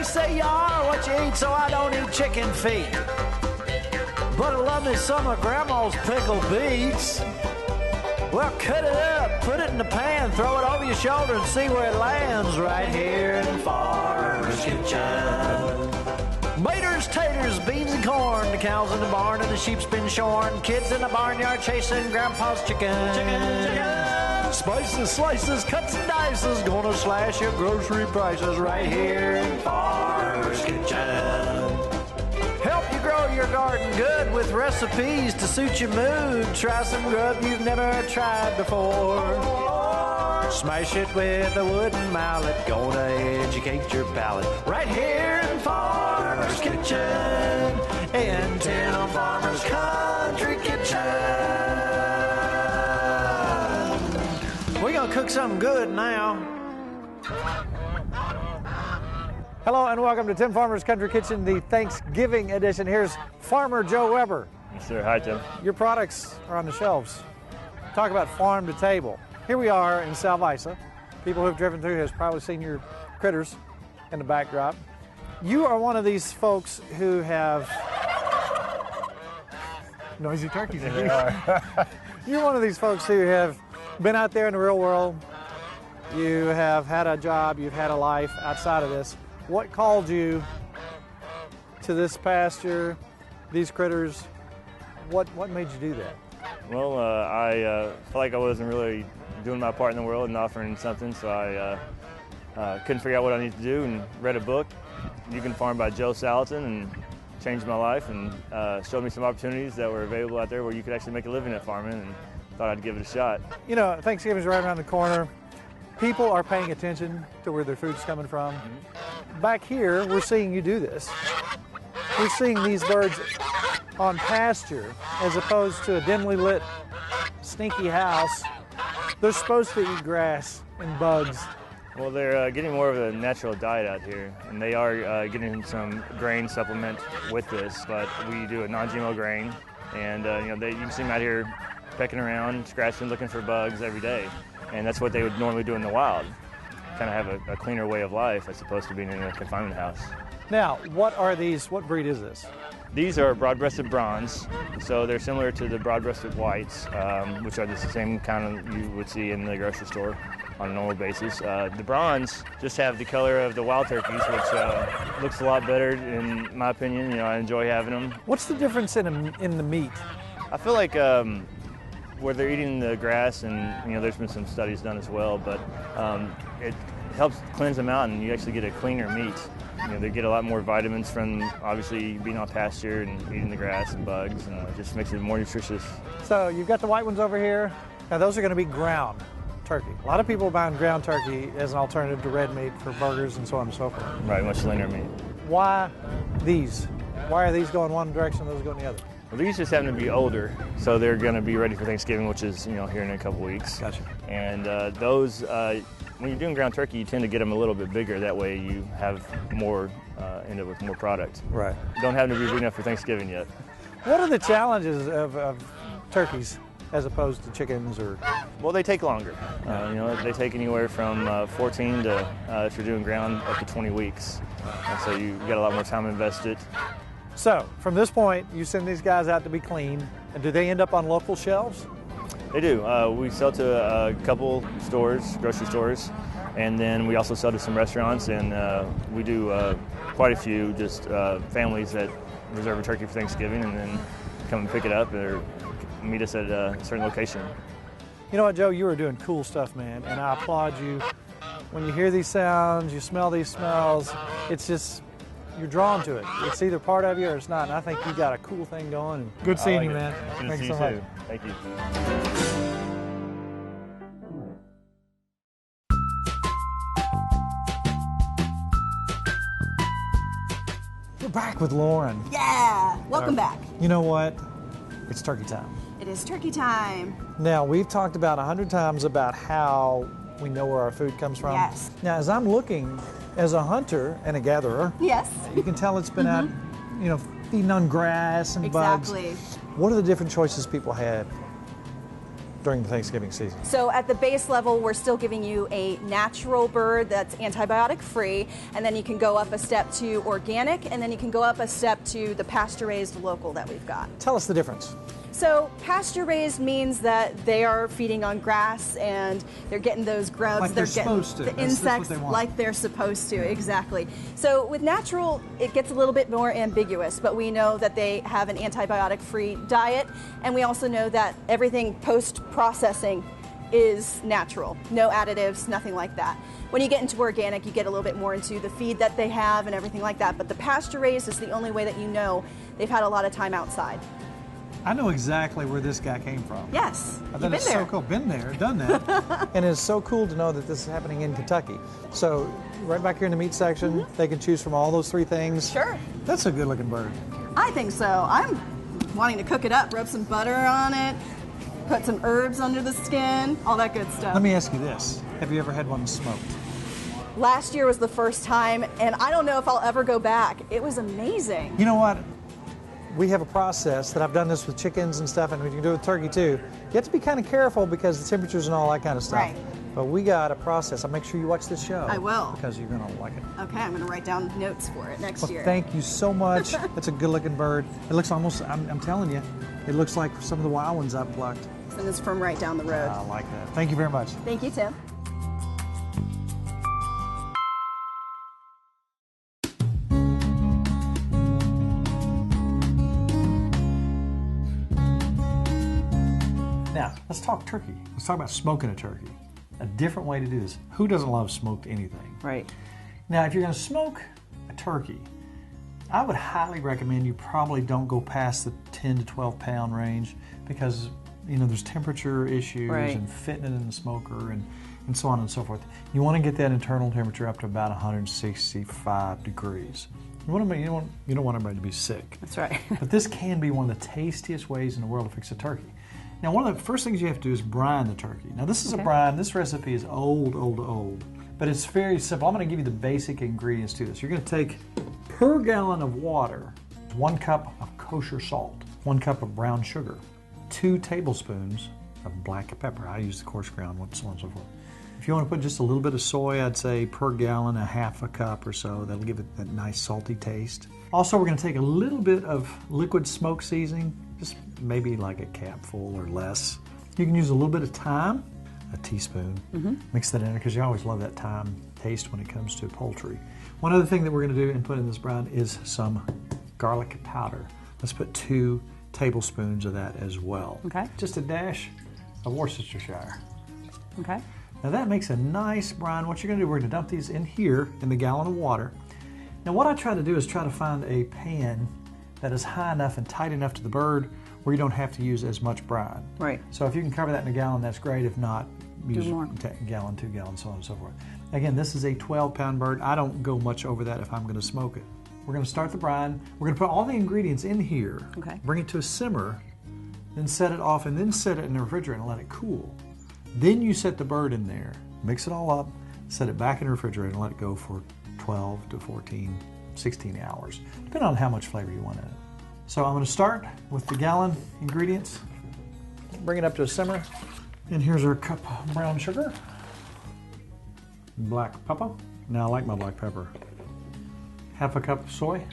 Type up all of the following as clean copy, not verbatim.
say you are what you eat, so I don't eat chicken feet. But I love me some of Grandma's pickled beets. Well, cut it up, put it in the pan, throw it over your shoulder and see where it lands right here in Farmer's Kitchen. Maters, taters, beans and corn, the cows in the barn and the sheep's been shorn, kids in the barnyard chasing Grandpa's chicken. Spices, slices, cuts and dices, gonna slash your grocery prices right here in Farmer's Kitchen. Help you grow your garden good with recipes to suit your mood. Try some grub you've never tried before. Smash it with a wooden mallet. Gonna educate your palate. Right here in Farmer's Kitchen. In Tim Farmer's Country Kitchen. We're gonna cook something good now. Hello and welcome to Tim Farmer's Country Kitchen, the Thanksgiving edition. Here's Farmer Joe Weber. Yes, sir. Hi, Tim. Your products are on the shelves. Talk about farm to table. Here we are in Salvisa. People who've driven through have probably seen your critters in the backdrop. You are one of these folks who have noisy turkeys. You're one of these folks who have been out there in the real world. You have had a job, you've had a life outside of this. What called you to this pasture, these critters? What made you do that? Well, I felt like I wasn't really doing my part in the world and offering something, so I couldn't figure out what I needed to do and read a book, You Can Farm by Joe Salatin, and changed my life and showed me some opportunities that were available out there where you could actually make a living at farming, and thought I'd give it a shot. You know, Thanksgiving's right around the corner. People are paying attention to where their food's coming from. Back here, we're seeing you do this. We're seeing these birds on pasture as opposed to a dimly lit, stinky house. They're supposed to eat grass and bugs. Well, they're getting more of a natural diet out here, and they are getting some grain supplement with this, but we do a non-GMO grain, and you can see them out here pecking around, scratching, looking for bugs every day. And that's what they would normally do in the wild. Kind of have a cleaner way of life as opposed to being in a confinement house. Now, what are these? What breed is this? These are broad-breasted bronze, so they're similar to the broad-breasted whites, which are the same kind of you would see in the grocery store on a normal basis. The bronze just have the color of the wild turkeys, which looks a lot better in my opinion. You know, I enjoy having them. What's the difference in the meat? I feel like where they're eating the grass, and there's been some studies done as well, but it helps cleanse them out and you actually get a cleaner meat. They get a lot more vitamins from obviously being on pasture and eating the grass and bugs, and it just makes it more nutritious. So you've got the white ones over here. Now those are going to be ground turkey. A lot of people are buying ground turkey as an alternative to red meat for burgers and so on and so forth. Right, much leaner meat. Why these? Why are these going one direction and those going the other? Well, these just happen to be older, so they're going to be ready for Thanksgiving, which is here in a couple weeks. Gotcha. And those, when you're doing ground turkey, you tend to get them a little bit bigger. That way you have more, end up with more product. Right. Don't have to be big enough for Thanksgiving yet. What are the challenges of turkeys as opposed to chickens? Well, they take longer. They take anywhere from 14 to, if you're doing ground, up to 20 weeks. And so you got a lot more time invested. So, from this point, you send these guys out to be cleaned, and do they end up on local shelves? They do. We sell to a couple stores, grocery stores, and then we also sell to some restaurants, and we do quite a few just families that reserve a turkey for Thanksgiving and then come and pick it up or meet us at a certain location. You know what, Joe? You are doing cool stuff, man, and I applaud you. When you hear these sounds, you smell these smells, it's just, you're drawn to it. It's either part of you or it's not, and I think you got a cool thing going. And good seeing you, man. Thank you so much. Thank you. We're back with Lauren. Yeah, welcome back. You know what? It's turkey time. It is turkey time. Now, we've talked about 100 times about how we know where our food comes from. Yes. Now, as I'm looking, as a hunter and a gatherer, yes, you can tell it's been out, feeding on grass and bugs. Exactly. What are the different choices people have? during the Thanksgiving season? So at the base level, we're still giving you a natural bird that's antibiotic free, and then you can go up a step to organic, and then you can go up a step to the pasture-raised local that we've got. Tell us the difference. So pasture-raised means that they are feeding on grass and they're getting those grubs. Like they're getting supposed to. the That's what insects they want. like they're supposed to, exactly. So with natural, it gets a little bit more ambiguous, but we know that they have an antibiotic-free diet, and we also know that everything post-processing is natural. No additives, nothing like that. When you get into organic, you get a little bit more into the feed that they have and everything like that, but the pasture-raised is the only way that you know they've had a lot of time outside. I know exactly where this guy came from. Yes, I you've thought been it's there. so cool. Been there, done that. And it's so cool to know that this is happening in Kentucky. So right back here in the meat section, they can choose from all those three things. Sure. That's a good looking bird. I think so. I'm wanting to cook it up, rub some butter on it, put some herbs under the skin, all that good stuff. Let me ask you this. Have you ever had one smoked? Last year was the first time, and I don't know if I'll ever go back. It was amazing. You know what? We have a process that I've done this with chickens and stuff, and we can do it with turkey too. You have to be kind of careful because the temperatures and all that kind of stuff. Right. But we got a process. I'll make sure you watch this show. I will. Because you're going to like it. Okay, I'm going to write down notes for it next Well, year. thank you so much. That's a good looking bird. It looks almost, I'm telling you, it looks like some of the wild ones I've plucked. And it's from right down the road. I like that. Thank you very much. Thank you, Tim. Now, let's talk turkey. Let's talk about smoking a turkey. A different way to do this. Who doesn't love smoked anything? Right. Now, if you're going to smoke a turkey, I would highly recommend you probably don't go past the 10 to 12 pound range because, you know, there's temperature issues Right. and fitting it in the smoker and so on and so forth. You want to get that internal temperature up to about 165 degrees. You don't want everybody to be sick. That's right. But this can be one of the tastiest ways in the world to fix a turkey. Now, one of the first things you have to do is brine the turkey. Now, this is a brine. This recipe is old, but it's very simple. I'm going to give you the basic ingredients to this. You're going to take, per gallon of water, 1 cup of kosher salt, 1 cup of brown sugar, 2 tablespoons of black pepper. I use the coarse ground one, so on and so forth. If you want to put just a little bit of soy, I'd say per gallon, a half a cup or so. That'll give it that nice salty taste. Also, we're going to take a little bit of liquid smoke seasoning, just maybe like a capful or less. You can use a little bit of thyme, a teaspoon. Mix that in there because you always love that thyme taste when it comes to poultry. One other thing that we're going to do and put in this brine is some garlic powder. Let's put 2 tablespoons of that as well. Okay. Just a dash of Worcestershire. Okay. Now that makes a nice brine. What you're going to do, we're going to dump these in here in the gallon of water. Now what I try to do is try to find a pan that is high enough and tight enough to the bird where you don't have to use as much brine. Right. So if you can cover that in a gallon, that's great. If not, use more. a gallon, 2 gallons, so on and so forth. Again, this is a 12-pound bird. I don't go much over that if I'm going to smoke it. We're going to start the brine. We're going to put all the ingredients in here, Okay. bring it to a simmer, then set it off, and then set it in the refrigerator and let it cool. Then you set the bird in there, mix it all up, set it back in the refrigerator and let it go for 12 to 14, 16 hours, depending on how much flavor you want in it. So I'm going to start with the gallon ingredients, bring it up to a simmer, and here's our cup of brown sugar, black pepper. Now I like my black pepper. Half a cup of soy,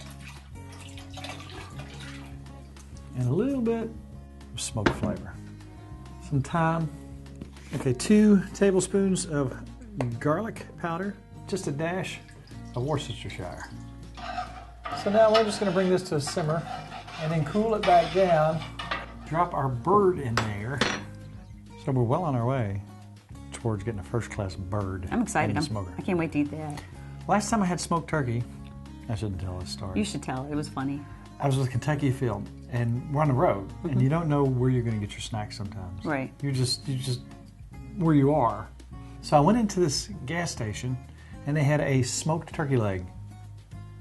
and a little bit of smoked flavor. Some thyme. Okay, 2 tablespoons of garlic powder, just a dash of Worcestershire. So now we're just going to bring this to a simmer and then cool it back down. Drop our bird in there. So we're well on our way towards getting a first-class bird. I'm excited. in the smoker. I can't wait to eat that. Last time I had smoked turkey, I shouldn't tell this story. You should tell. It was funny. I was with Kentucky Field, and we're on the road, and you don't know where you're going to get your snacks sometimes. Right. You just where you are. So I went into this gas station, and they had a smoked turkey leg.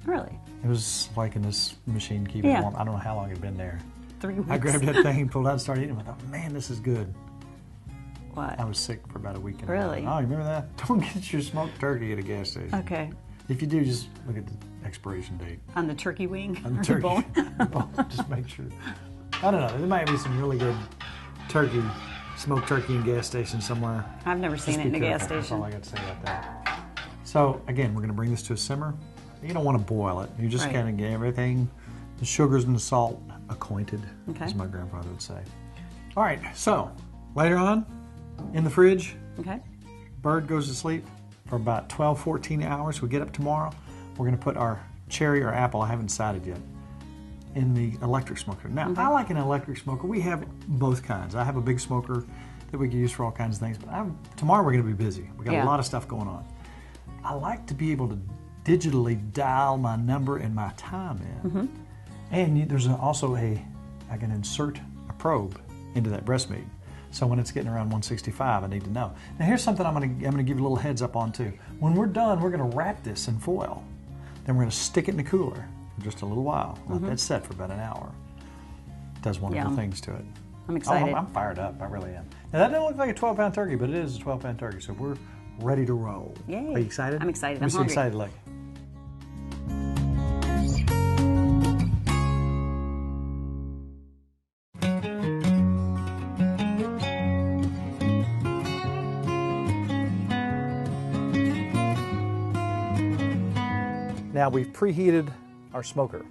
Really? It was like in this machine keeping Yeah. warm. I don't know how long it had been there. 3 weeks. I grabbed that thing, pulled it out, and started eating it. I thought, man, this is good. What? I was sick for about a week and a Really? half. Oh, you remember that? Don't get your smoked turkey at a gas station. Okay. If you do, just look at the expiration date. On the turkey wing? On the Or turkey. bone? Just make sure. I don't know. There might be some really good turkey smoked turkey in gas station somewhere. I've never seen it in a gas That's all station. I got to say about that. So again, we're going to bring this to a simmer. You don't want to boil it. You just Right. kind of get everything, the sugars and the salt acquainted, Okay. as my grandfather would say. All right, so later on, in the fridge, Okay. bird goes to sleep for about 12, 14 hours. We get up tomorrow, we're going to put our cherry or apple, I haven't decided yet, in the electric smoker. Now, I like an electric smoker. We have both kinds. I have a big smoker that we can use for all kinds of things, but tomorrow we're going to be busy. We got a Yeah. lot of stuff going on. I like to be able to digitally dial my number and my time in. And there's also I can insert a probe into that breast meat. So when it's getting around 165, I need to know. Now here's something I'm going to give you a little heads up on too. When we're done, we're going to wrap this in foil. Then we're going to stick it in the cooler for just a little while. Let that set for about an hour. It does wonderful Yeah. things to it. I'm excited. I'm fired up. I really am. Now that doesn't look like a 12-pound turkey, but it is a 12-pound turkey. So we're ready to roll. Yay. Are you excited? I'm excited. Let me I'm see hungry. excited look. Now we've preheated our smoker.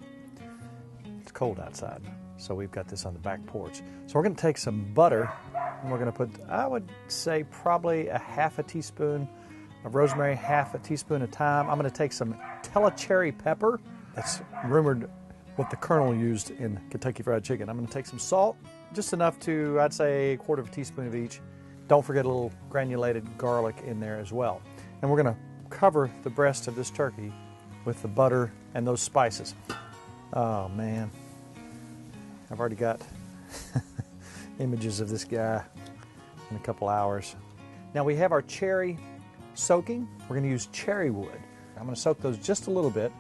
It's cold outside, so we've got this on the back porch. So we're going to take some butter, and we're going to put, I would say, probably a half a teaspoon of rosemary, half a teaspoon of thyme. I'm going to take some telecherry pepper. That's rumored what the Colonel used in Kentucky Fried Chicken. I'm going to take some salt, just enough to, I'd say, a quarter of a teaspoon of each. Don't forget a little granulated garlic in there as well. And we're going to cover the breast of this turkey with the butter and those spices. Oh man, I've already got images of this guy in a couple hours. Now we have our cherry soaking. We're going to use cherry wood. I'm going to soak those just a little bit.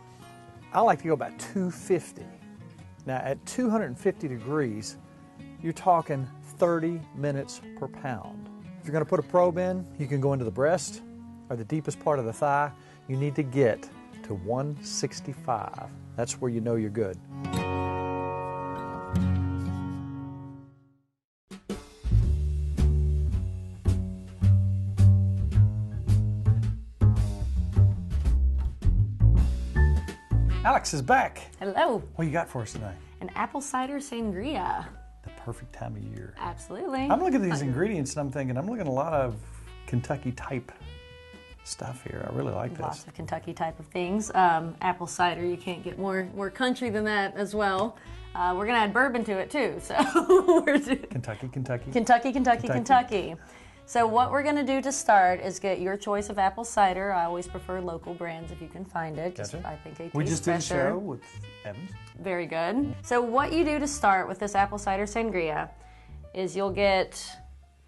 I like to go about 250. Now at 250 degrees, you're talking 30 minutes per pound. If you're going to put a probe in, you can go into the breast or the deepest part of the thigh. You need to get to 165. That's where you know you're good. Alex is back. Hello. What you got for us today? An apple cider sangria. The perfect time of year. Absolutely. I'm looking at these ingredients and I'm thinking, I'm looking at a lot of Kentucky type stuff here. I really like Lots this. of Kentucky type of things. Apple cider, you can't get more country than that as well. We're gonna add bourbon to it too. So we're Kentucky. So what we're gonna do to start is get your choice of apple cider. I always prefer local brands if you can find it. Gotcha. I think it We tastes just did a fresher. show with Evans. Very good. So what you do to start with this apple cider sangria is you'll get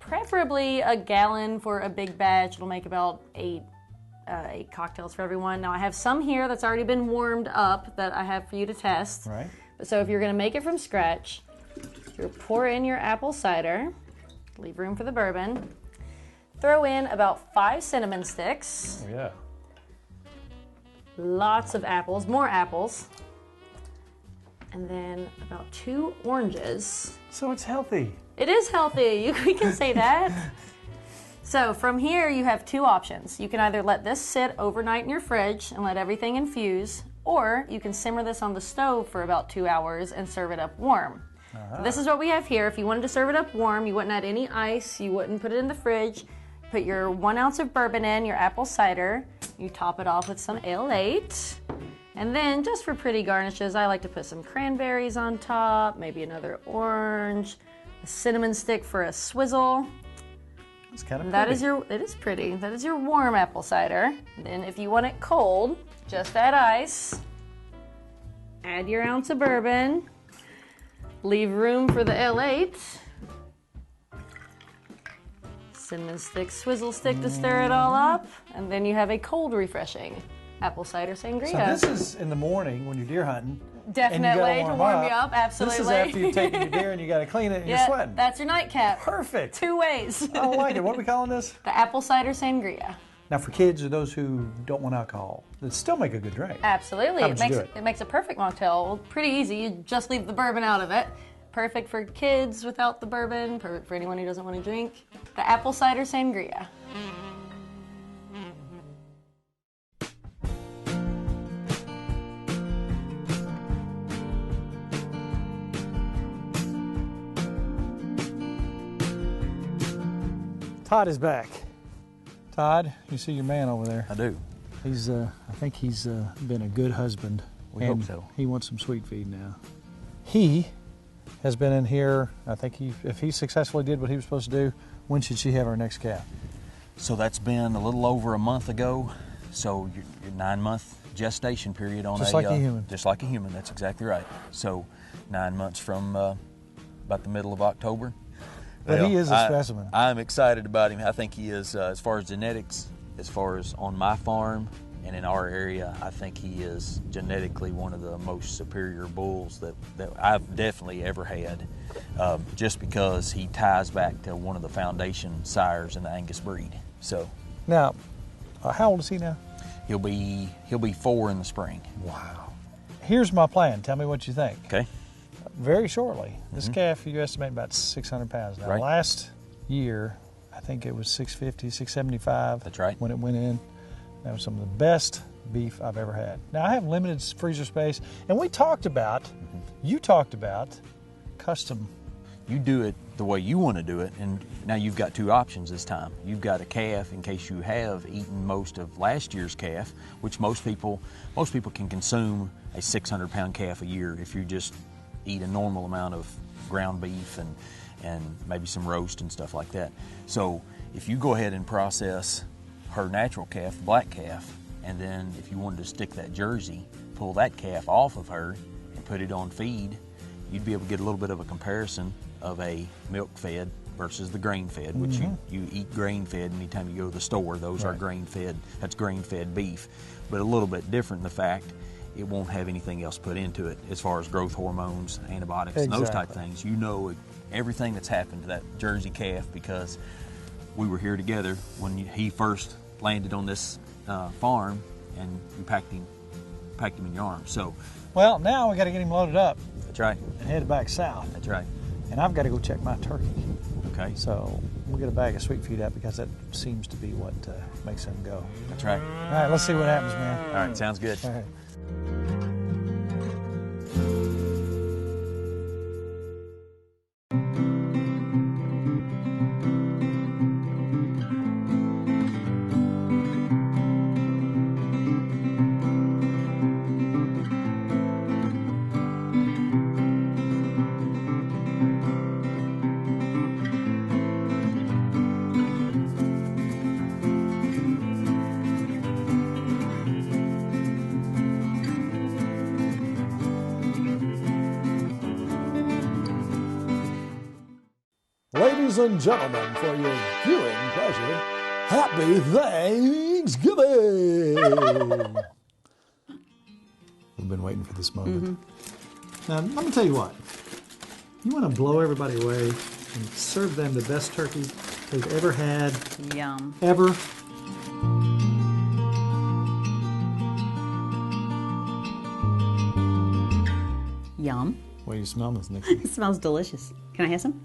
preferably a gallon for a big batch. It'll make about eight cocktails for everyone. Now I have some here that's already been warmed up that I have for you to test. Right. So if you're gonna make it from scratch, you'll pour in your apple cider, leave room for the bourbon, throw in about 5 cinnamon sticks, Oh, yeah. lots of apples, more apples, and then about 2 oranges. So it's healthy. It is healthy, we can say that. So from here you have 2 options. You can either let this sit overnight in your fridge and let everything infuse, or you can simmer this on the stove for about 2 hours and serve it up warm. So this is what we have here. If you wanted to serve it up warm, you wouldn't add any ice, you wouldn't put it in the fridge. Put your 1 ounce of bourbon in, your apple cider, you top it off with some Ale 8. And then just for pretty garnishes, I like to put some cranberries on top, maybe another orange, a cinnamon stick for a swizzle. It's kind of That pretty. is it is pretty. That is your warm apple cider. Then if you want it cold, just add ice. Add your ounce of bourbon. Leave room for the L8. Cinnamon stick, swizzle stick to stir it all up. And then you have a cold, refreshing apple cider sangria. So this is in the morning when you're deer hunting. Definitely to warm you up, absolutely. This is after you've taken your deer and you got to clean it and you're sweating. That's your nightcap. Perfect. 2 ways. I like it. What are we calling this? The apple cider sangria. Now for kids or those who don't want alcohol, it still make a good drink. Absolutely. How would you do it? It makes a perfect mocktail. Pretty easy. You just leave the bourbon out of it. Perfect for kids without the bourbon, perfect for anyone who doesn't want to drink. The Apple Cider Sangria. Todd is back. Todd, you see your man over there. I do. He's, I think he's been a good husband. We hope so. He wants some sweet feed now. He has been in here, I think if he successfully did what he was supposed to do, when should she have her next calf? So that's been a little over a month ago. So your 9-month gestation period on Just like a human. Just like a human, that's exactly right. So 9 months from about the middle of October. But he is a specimen. I'm excited about him. I think he is, as far as genetics, as far as on my farm and in our area, I think he is genetically one of the most superior bulls that I've definitely ever had, just because he ties back to one of the foundation sires in the Angus breed. So now, how old is he now? he'll be 4 in the spring. Wow. Here's my plan. Tell me what you think. Okay. Very shortly, this calf you estimate about 600 pounds. Now, Right. last year, I think it was 650, 675. That's right. When it went in. That was some of the best beef I've ever had. Now, I have limited freezer space, and we talked about, you talked about custom. You do it the way you want to do it, and now you've got 2 options this time. You've got a calf in case you have eaten most of last year's calf, which most people can consume a 600-pound calf a year if you just eat a normal amount of ground beef and maybe some roast and stuff like that. So if you go ahead and process her natural calf, the black calf, and then if you wanted to stick that Jersey, pull that calf off of her and put it on feed, you'd be able to get a little bit of a comparison of a milk-fed versus the grain-fed, which you eat grain-fed anytime you go to the store. Those are grain-fed. That's grain-fed beef. But a little bit different in the fact it won't have anything else put into it as far as growth hormones, antibiotics, and those type of things. You know everything that's happened to that Jersey calf because we were here together when he first landed on this farm, and you packed him in your arms. So, Well, now we got to get him loaded up that's right. and head back south. That's right. And I've got to go check my turkey. Okay. So we'll get a bag of sweet feed out because that seems to be what makes them go. That's right. All right, let's see what happens, man. All right, sounds good. All right. Ladies and gentlemen, for your viewing pleasure, happy Thanksgiving! We've been waiting for this moment. Now, let me tell you what. You want to blow everybody away and serve them the best turkey they've ever had, Yum. ever. Yum. What do you smell this, Nikki? It smells delicious. Can I have some?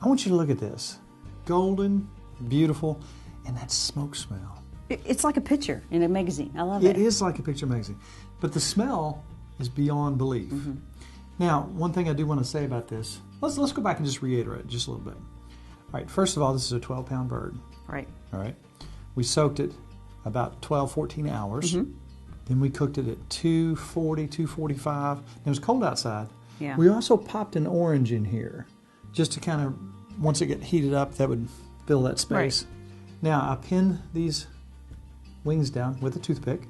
I want you to look at this. Golden, beautiful, and that smoke smell. It's like a picture in a magazine. I love it. It is like a picture magazine. But the smell is beyond belief. Now, one thing I do want to say about this, let's go back and just reiterate just a little bit. All right, first of all, this is a 12-pound bird. Right. All right. We soaked it about 12, 14 hours. Then we cooked it at 240, 245. It was cold outside. Yeah. We also popped an orange in here just to kind of, once it get heated up, that would fill that space. Now, I pinned these wings down with a toothpick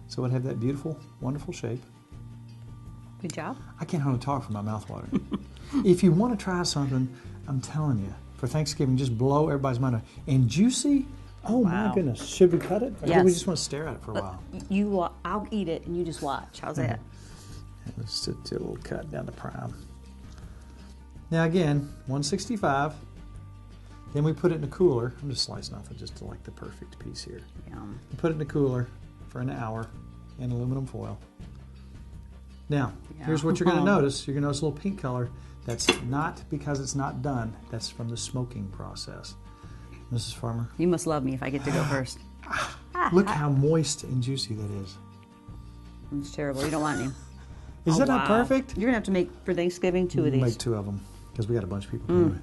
so it'd have that beautiful, wonderful shape. Good job. I can't hardly talk from my mouth watering. If you want to try something, I'm telling you, for Thanksgiving, just blow everybody's mind away. And juicy, oh my goodness. Should we cut it? Or do we Yes. just want to stare at it for a while? I'll eat it and you just watch. How's that? Let's do a little cut down the prime. Now again, 165. Then we put it in a cooler. I'm just slicing off it just to like the perfect piece here. Yum. We put it in a cooler for an hour in aluminum foil. Now, here's what you're going to notice. You're going to notice a little pink color. That's not because it's not done. That's from the smoking process. Mrs. Farmer. You must love me if I get to go first. Look how moist and juicy that is. It's terrible. You don't want any. Is that not perfect? You're going to have to make, for Thanksgiving, 2 of these. Make 2 of them because we got a bunch of people coming.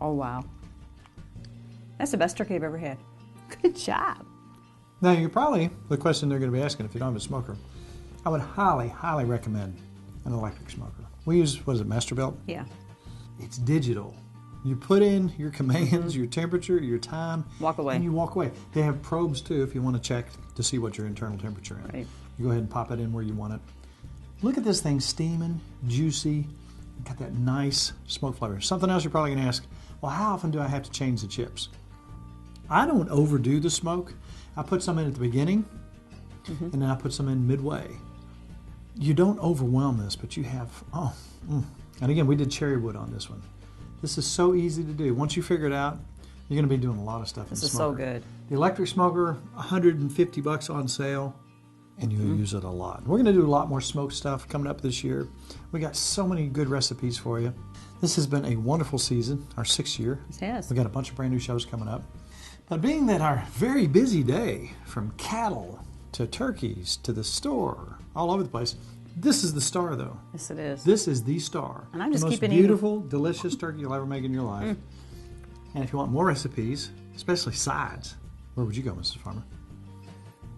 Oh, wow. That's the best turkey I've ever had. Good job. Now, the question they're going to be asking if you don't have a smoker, I would highly, highly recommend an electric smoker. We use, Masterbuilt? Yeah. It's digital. You put in your commands, your temperature, your time. Walk away. And you walk away. They have probes, too, if you want to check to see what your internal temperature is. Right. You go ahead and pop it in where you want it. Look at this thing steaming, juicy, got that nice smoke flavor. Something else you're probably going to ask, well, how often do I have to change the chips? I don't overdo the smoke. I put some in at the beginning, and then I put some in midway. You don't overwhelm this, but you have, And again, we did cherry wood on this one. This is so easy to do. Once you figure it out, you're going to be doing a lot of stuff in the smoker. This is so good. The electric smoker, $150 on sale, and you'll use it a lot. We're going to do a lot more smoke stuff coming up this year. We got so many good recipes for you. This has been a wonderful season, our 6th year. It has. We got a bunch of brand new shows coming up. But being that our very busy day, from cattle to turkeys to the store, all over the place, this is the star, though. Yes, it is. This is the star. And I'm just the most keeping beautiful, delicious turkey you'll ever make in your life. And if you want more recipes, especially sides, where would you go, Mrs. Farmer?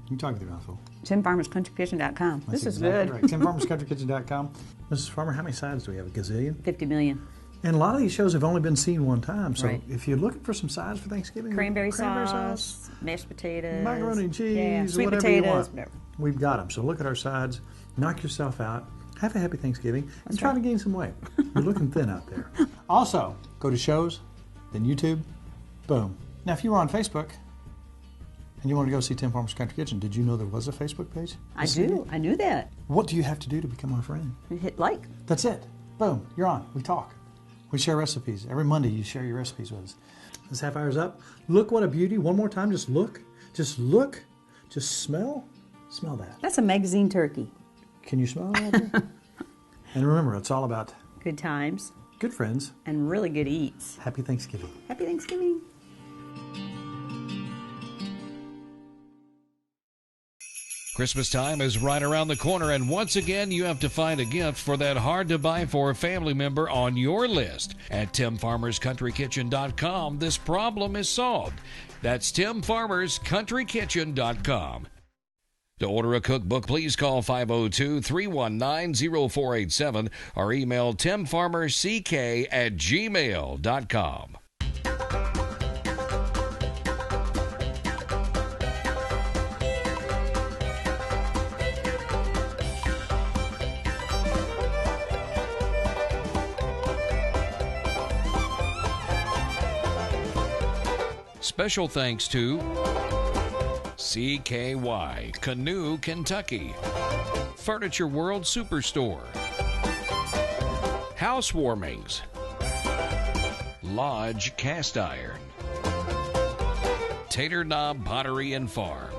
You can talk with your mouth full. TimFarmersCountryKitchen.com. This is exactly good. Right. TimFarmersCountryKitchen.com. Mrs. Farmer, how many sides do we have? A gazillion? 50 million. And a lot of these shows have only been seen one time. So Right. if you're looking for some sides for Thanksgiving, Cranberry sauce, mashed potatoes, macaroni and cheese, yeah, sweet whatever potatoes, you want. whatever. We've got them. So look at our sides, knock yourself out, have a happy Thanksgiving, and try to gain some weight. You're looking thin out there. Also, go to shows, then YouTube, boom. Now, if you were on Facebook and you want to go see Tim Farmer's Country Kitchen, did you know there was a Facebook page? I do. I knew that. What do you have to do to become our friend? You hit like. That's it. Boom. You're on. We talk. We share recipes. Every Monday you share your recipes with us. This half hour's up. Look what a beauty. One more time. Just look. Just look. Just smell. Smell that. That's a magazine turkey. Can you smell it out there? And remember, it's all about Good times good friends. and really good eats. Happy Thanksgiving. Happy Thanksgiving. Christmas time is right around the corner, and once again, you have to find a gift for that hard-to-buy-for family member on your list. At TimFarmersCountryKitchen.com, this problem is solved. That's TimFarmersCountryKitchen.com. To order a cookbook, please call 502-319-0487 or email timfarmerck@gmail.com. Special thanks to CKY, Canoe, Kentucky, Furniture World Superstore, Housewarmings, Lodge Cast Iron, Tater Knob Pottery and Farm,